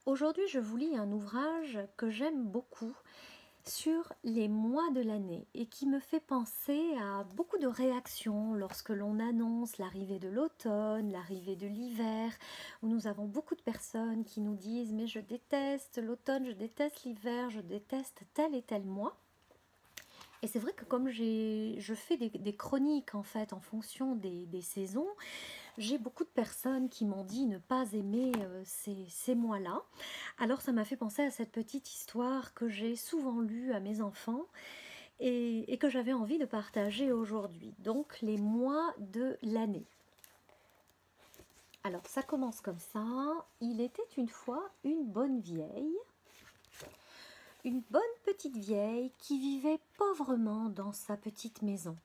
Aujourd'hui, je vous lis un ouvrage que j'aime beaucoup sur les mois de l'année et qui me fait penser à beaucoup de réactions lorsque l'on annonce l'arrivée de l'automne, l'arrivée de l'hiver, où nous avons beaucoup de personnes qui nous disent « mais je déteste l'automne, je déteste l'hiver, je déteste tel et tel mois ». Et c'est vrai que comme je fais des chroniques en fait en fonction des saisons, j'ai beaucoup de personnes qui m'ont dit ne pas aimer ces mois-là. Alors ça m'a fait penser à cette petite histoire que j'ai souvent lue à mes enfants et que j'avais envie de partager aujourd'hui. Donc les mois de l'année. Alors ça commence comme ça. Il était une fois une bonne vieille. Une bonne petite vieille qui vivait pauvrement dans sa petite maison.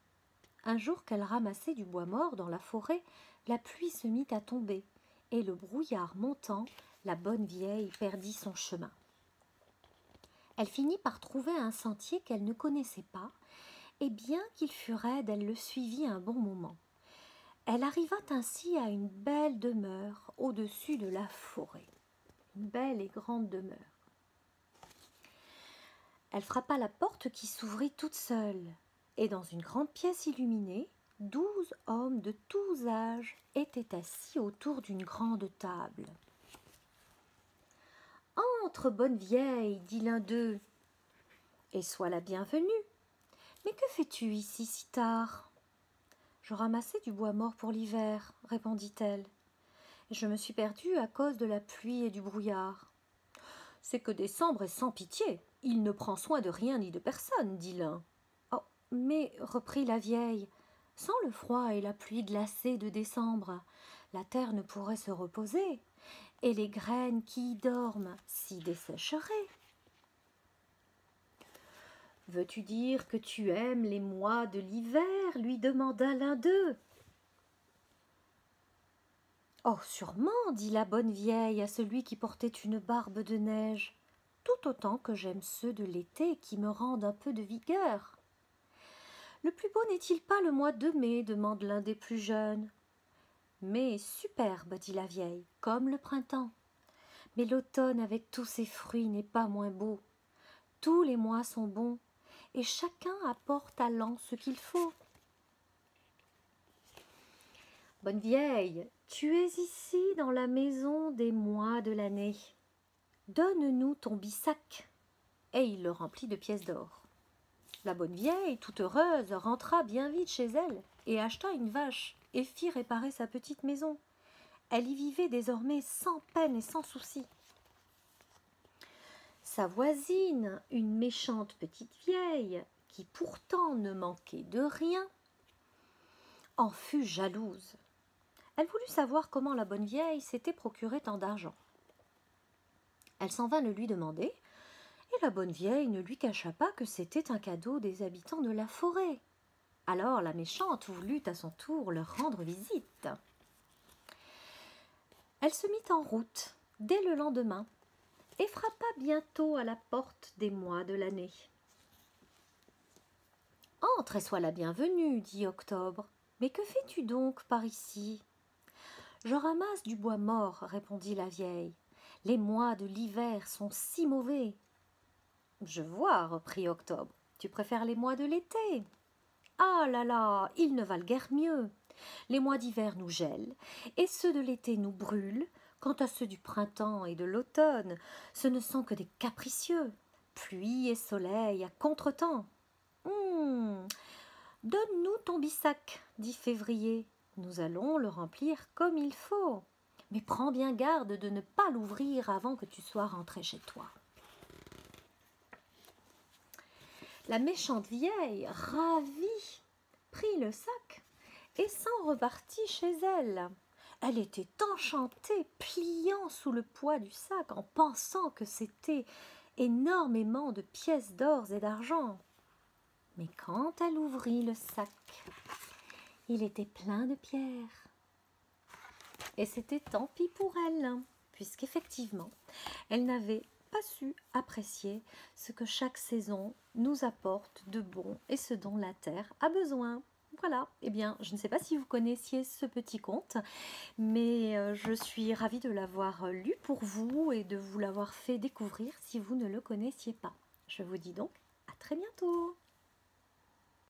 Un jour qu'elle ramassait du bois mort dans la forêt, la pluie se mit à tomber, et le brouillard montant, la bonne vieille perdit son chemin. Elle finit par trouver un sentier qu'elle ne connaissait pas, et bien qu'il fût raide, elle le suivit un bon moment. Elle arriva ainsi à une belle demeure au-dessus de la forêt. Une belle et grande demeure. Elle frappa la porte qui s'ouvrit toute seule, et dans une grande pièce illuminée, 12 hommes de tous âges étaient assis autour d'une grande table. « Entre, bonne vieille, dit l'un d'eux, et sois la bienvenue. Mais que fais-tu ici si tard ?»« Je ramassais du bois mort pour l'hiver, répondit-elle. Je me suis perdue à cause de la pluie et du brouillard. »« C'est que décembre est sans pitié. Il ne prend soin de rien ni de personne, dit l'un. »« Oh, mais, reprit la vieille, sans le froid et la pluie glacée de décembre, la terre ne pourrait se reposer, et les graines qui y dorment s'y dessécheraient. »« Veux-tu dire que tu aimes les mois de l'hiver ?» lui demanda l'un d'eux. « Oh, sûrement, dit la bonne vieille à celui qui portait une barbe de neige, tout autant que j'aime ceux de l'été qui me rendent un peu de vigueur. »« Le plus beau n'est-il pas le mois de mai ?» demande l'un des plus jeunes. « Mais superbe, dit la vieille, comme le printemps. Mais l'automne avec tous ses fruits n'est pas moins beau. Tous les mois sont bons, et chacun apporte à l'an ce qu'il faut. »« Bonne vieille, tu es ici dans la maison des mois de l'année. Donne-nous ton bissac. » Et il le remplit de pièces d'or. La bonne vieille, toute heureuse, rentra bien vite chez elle et acheta une vache et fit réparer sa petite maison. Elle y vivait désormais sans peine et sans souci. Sa voisine, une méchante petite vieille, qui pourtant ne manquait de rien, en fut jalouse. Elle voulut savoir comment la bonne vieille s'était procuré tant d'argent. Elle s'en vint le lui demander, et la bonne vieille ne lui cacha pas que c'était un cadeau des habitants de la forêt. Alors la méchante voulut à son tour leur rendre visite. Elle se mit en route dès le lendemain et frappa bientôt à la porte des mois de l'année. « Entre et sois la bienvenue, dit Octobre. Mais que fais-tu donc par ici ?»« Je ramasse du bois mort, répondit la vieille. Les mois de l'hiver sont si mauvais. »« Je vois, reprit Octobre, tu préfères les mois de l'été. »« Ah là là, ils ne valent guère mieux. Les mois d'hiver nous gèlent, et ceux de l'été nous brûlent. Quant à ceux du printemps et de l'automne, ce ne sont que des capricieux. Pluie et soleil à contretemps. »« Donne-nous ton bissac, dit Février. Nous allons le remplir comme il faut. Mais prends bien garde de ne pas l'ouvrir avant que tu sois rentré chez toi. » La méchante vieille, ravie, prit le sac et s'en repartit chez elle. Elle était enchantée, pliant sous le poids du sac en pensant que c'était énormément de pièces d'or et d'argent. Mais quand elle ouvrit le sac, il était plein de pierres. Et c'était tant pis pour elle, puisqu'effectivement, elle n'avait pas su apprécier ce que chaque saison nous apporte de bon et ce dont la terre a besoin. Voilà, eh bien, je ne sais pas si vous connaissiez ce petit conte, mais je suis ravie de l'avoir lu pour vous et de vous l'avoir fait découvrir si vous ne le connaissiez pas. Je vous dis donc à très bientôt.